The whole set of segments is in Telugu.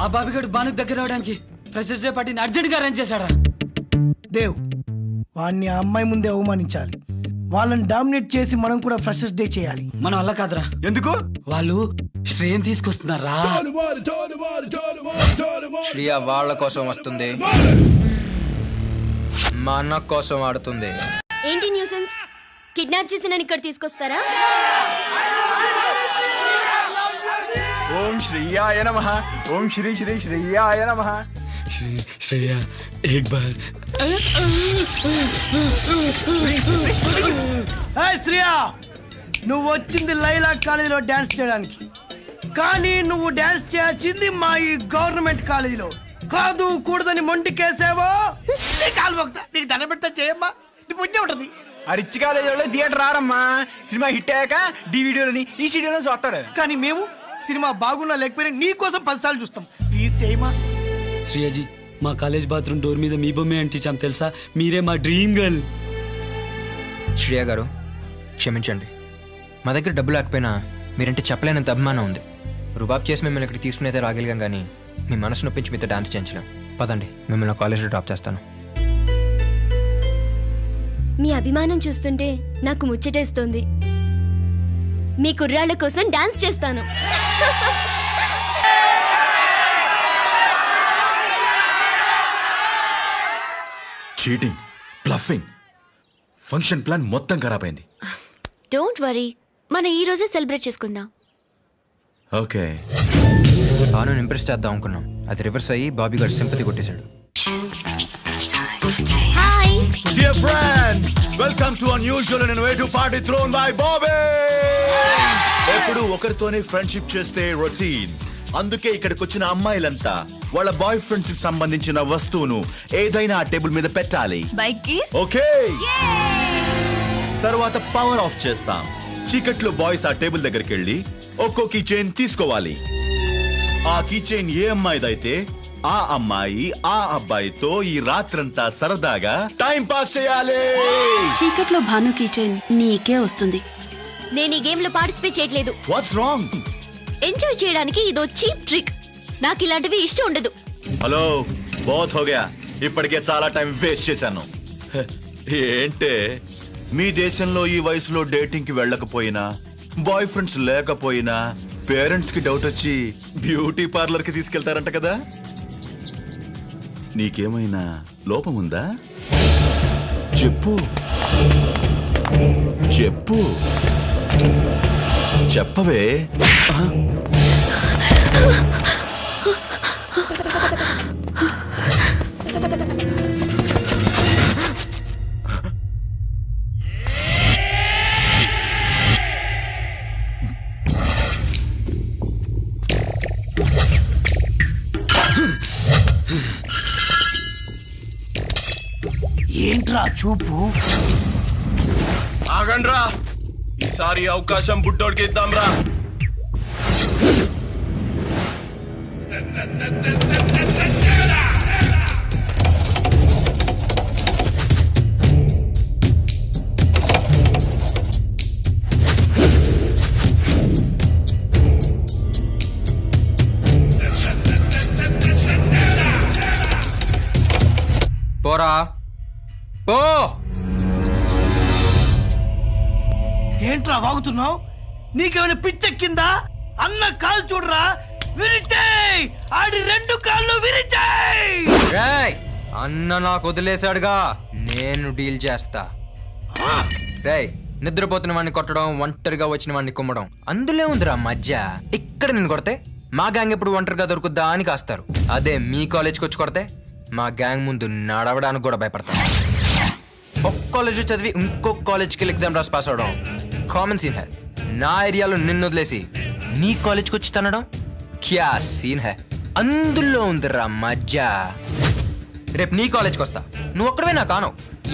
ఆ బాబిగాడు బానుకు దగ్గర అవడానికి ఫ్రెషర్స్ డే పార్టీని అర్జెంట్ గా అరేంజ్ చేశాడా? దేవ్, వాడిని ఆ అమ్మాయి ముందే అవమానించాలి. వాళ్ళని డామినేట్ చేసి మనం కూడా ఫ్రెషర్స్ డే చేయాలి. మనం అలా కాదురా. ఎందుకు? వాళ్ళు శ్రేయం తీసుకొస్తున్నారా? శ్రియ వాళ్ళ కోసం వస్తుంది, మన కోసం ఆడుతుంది. ఏంటి న్యూసెన్స్? కిడ్నాప్ చేసి నన్ను ఇక్కడ తీసుకొస్తారా? ఓం శ్రీయాయ నమః. ఓం శ్రీ శ్రీ శ్రీయాయ నమః. శ్రేయ ఏక్ బార్. శ్రియా, నువ్వు వచ్చింది లైలా కాలేజీలో డాన్స్ చేయడానికి, కానీ నువ్వు డాన్స్ చేయాల్సింది మా ఈ గవర్నమెంట్ కాలేజీలో. కాదు కూడదని మొండికేసావో నీకు దండ పెడతా చేయమ్మా, నీ పుణ్యం ఉంటది. ఆ రిచ్ కాలేజ్ వాళ్ళు థియేటర్ రారమ్మా. సినిమా హిట్ అయ్యాక డివిడియోలని ఈ సీడీలో చూస్తారు. కానీ మేము సినిమా బాగున్నా లేకపోయినా నీ కోసం 10 సార్లు చూస్తాం. ప్లీజ్ చేయమా. శ్రేయజీ, మా కాలేజ్ బాత్రూమ్ డోర్ మీద మీ బొమ్మే అంటించాం తెలుసా? మీరే మా డ్రీమ్ గర్ల్. శ్రియ గారు క్షమించండి, మా దగ్గర డబ్బు లేకపోయినా మీరంటే చెప్పలేనంత అభిమానం ఉంది. రుబాబ్ చేసి మిమ్మల్ని ఇక్కడ తీసుకుని అయితే రాగలిగాం, కానీ మీ మనసు నొప్పించి మీతో డాన్స్ చేయించలేం. పదండి, మిమ్మల్ని కాలేజ్లో డ్రాప్ చేస్తాను. మీ అభిమానం చూస్తుంటే నాకు ముచ్చటేస్తోంది. మీ కుర్రాళ్ళ కోసం డాన్స్ చేస్తాను. చీటింగ్, బ్లఫింగ్, ఫంక్షన్ ప్లాన్ మొత్తం ఖరాబ్ అయింది. డోంట్ వరీ, మనం ఈ రోజే సెలబ్రేట్ చేసుకుందాం. ఓకే, బాను ఇంప్రెస్ చేద్దాం అనుకున్నాం, అది రివర్స్ అయ్యి బాబీ గారు సింపతి కొట్టేశాడు. Hi dear friends, welcome to unusual and innovative party thrown by Bobby. ఎప్పుడు ఒకరితోనే ఫ్రెండ్షిప్ చేస్తే రొటీన్. అందుకే ఇక్కడికి వచ్చిన అమ్మాయిలంతా వాళ్ళ బాయ్ ఫ్రెండ్స్ కి సంబంధించిన వస్తువును ఏదైనా ఆ టేబుల్ మీద పెట్టాలి. ఓకే, తర్వాత పవర్ ఆఫ్ చేస్తాం. చీకట్లో బాయ్స్ ఆ టేబుల్ దగ్గరికి వెళ్ళి ఒక్కో కీ చైన్ తీసుకోవాలి. ఆ కీ చైన్ ఏ అమ్మాయిదైతే ఆ అమ్మాయి ఆ అబ్బాయితో ఈ రాత్రంతా సరదాగా టైం పాస్ చేయాలి. చీకట్లో భాను కిచెన్ నీకే వస్తుంది. నేను ఈ గేమ్ లో పార్టిసిపేట్ చేయట్లేదు. What's wrong? ఎంజాయ్ చేయడానికి ఇదో చీప్ ట్రిక్. నాకు ఇలాంటివి ఇష్టం ఉండదు. హలో, బోత్ హో గయా. ఇప్పటికే చాలా టైం వేస్ట్ చేశాను. ఏంటే, మీ దేశంలో ఈ వయసులో డేటింగ్ కి వెళ్ళకపోయినా, బాయ్ ఫ్రెండ్స్ లేకపోయినా పేరెంట్స్ కి డౌట్ వచ్చి బ్యూటీ పార్లర్ కి తీసుకెళ్తారంట కదా. నీకేమైనా లోపం ఉందా? చెప్పు చెప్పు చెప్పవే. ఏంట్రా చూపు? ఆగండ్రా, ఈసారి అవకాశం బుడ్డోడికి ఇద్దాంరా. పోరా పో. ఏంట్రా వాగుతున్నావు? నీకేమైనా పిచ్చెక్కిందా? అన్న కాలు చూడరా, విరిచేయ్. ఆడి 2 కాళ్ళు విరిచేయ్. రేయ్, అన్న నాకు వదిలేశాడుగా, నేను డీల్ చేస్తా. రేయ్, నిద్రపోతున్న వాడిని కొట్టడం, ఒంటరిగా వచ్చిన వాడిని కుమ్మడం, అందులో ఉందిరా మధ్య. ఇక్కడ నేను కొడితే మా గ్యాంగ్ ఎప్పుడు ఒంటరిగా దొరుకుద్దా అని కాస్తారు. అదే మీ కాలేజ్కి వచ్చి కొడితే మా గ్యాంగ్ ముందు నడవడానికి కూడా భయపడతాను. ఒక కాలేజ్ చదివి ఇంకొక కాలేజ్కి వెళ్ళి ఎగ్జామ్ రాసి పాస్ అవడం కామన్ సీన్ హై. నా ఏరియాలో నిన్ను వదిలేసి నీ కాలేజ్కి వచ్చి తనడం క్యా సీన్ హై. అందులో ఉందిరా మజా. రేపు నీ కాలేజ్కి వస్తా, నువ్వు ఒక్కడవే నా కాను.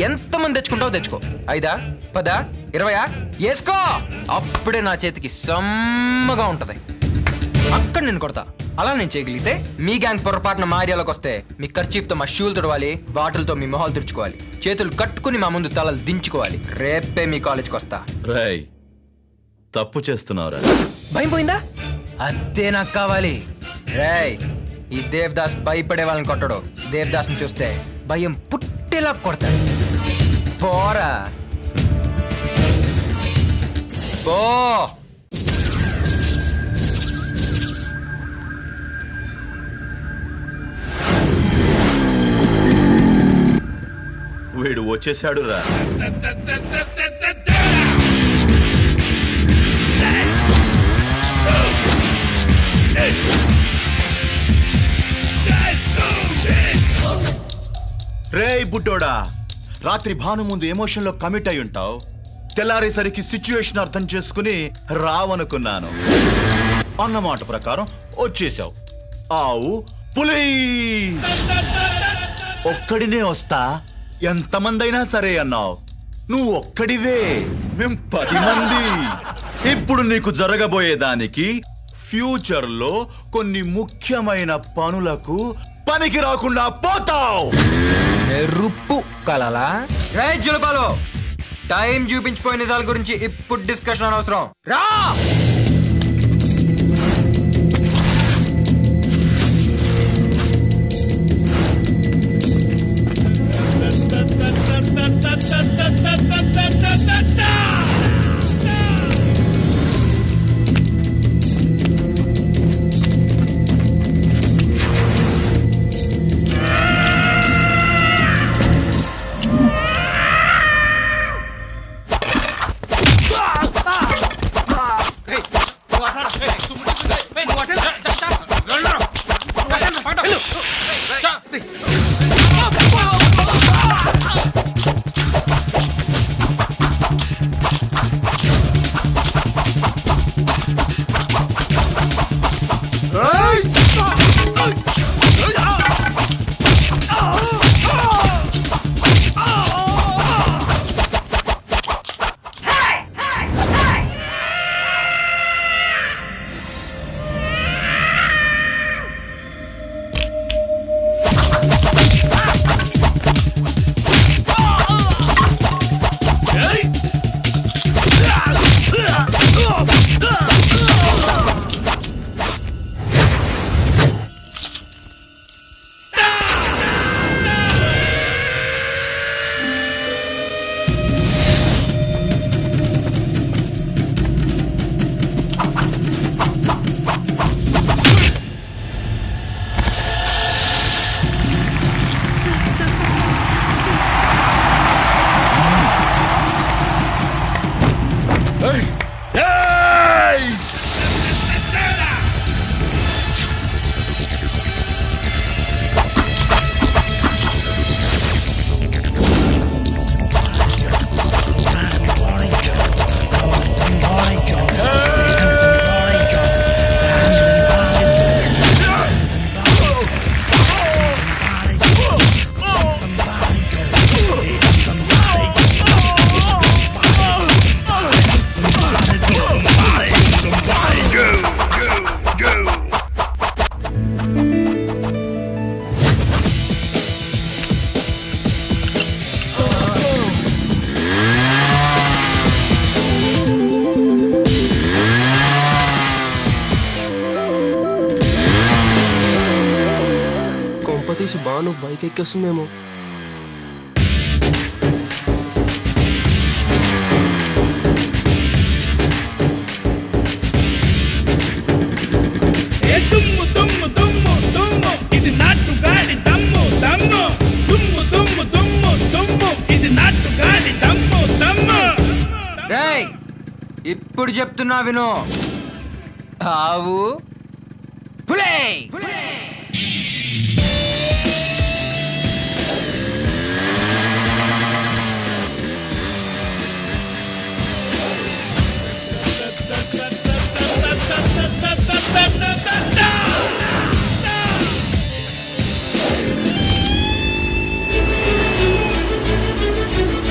ఎంతమంది తెచ్చుకుంటావో తెచ్చుకో, 5, 10, 20 వేసుకో. అప్పుడే నా చేతికి సమ్మగా ఉంటది. అక్కడ నేను కొడతా. అలా నేను చేయగలిగితే మీ గ్యాంగ్ పొరపాటున మా ఏరియాలోకి వస్తే మీ కర్చీఫ్తో మా షూలు తుడవాలి, వాటిలతో మీ మొహాలు తుడుచుకోవాలి, చేతులు కట్టుకుని మా ముందు తలలు దించుకోవాలి. రేపే మీ కాలేజ్కి వస్తా. రేయ్, తప్పు చేస్తున్నావురా. భయం పోయిందా? అదే నాకు కావాలి. రేయ్, ఈ దేవదాస్ భయపడే వాళ్ళని కొట్టడు. దేవదాస్ని చూస్తే భయం పుట్టేలా కొడతాడు. పోరా పో. వీడు వచ్చేసాడు రా. రేయ్ బుడ్డోడా, రాత్రి భాను ముందు ఎమోషన్ లో కమిట్ అయి ఉంటావు. తెల్లారేసరికి సిచ్యువేషన్ అర్థం చేసుకుని రావనుకున్నాను. అన్నమాట ప్రకారం వచ్చేసావు. ఆవు పులి ఒక్కడినే వస్తా ఎంతమందైనా సరే అన్నావు. నువ్వు ఒక్కడివే, మేం 10 మంది. ఇప్పుడు నీకు జరగబోయేదానికి ఫ్యూచర్ లో కొన్ని ముఖ్యమైన పనులకు పనికి రాకుండా పోతావు. రుప్పు కలలా జులపాలో టైం చూపించిపోయిన నిజాల గురించి ఇప్పుడు డిస్కషన్ అనవసరం. రా తీసి బాను బైక్ ఎక్కేస్తుందేమో. దుమ్ము దుమ్ము దుమ్ము దుమ్ము ఇది నాటు గాడి దమ్ము దమ్ము దుమ్ము దుమ్ము దుమ్ము దుమ్ము ఇది నాటు గాడి దమ్ము దమ్ము. ఇప్పుడు చెప్తున్నా విను. ఆవు పులే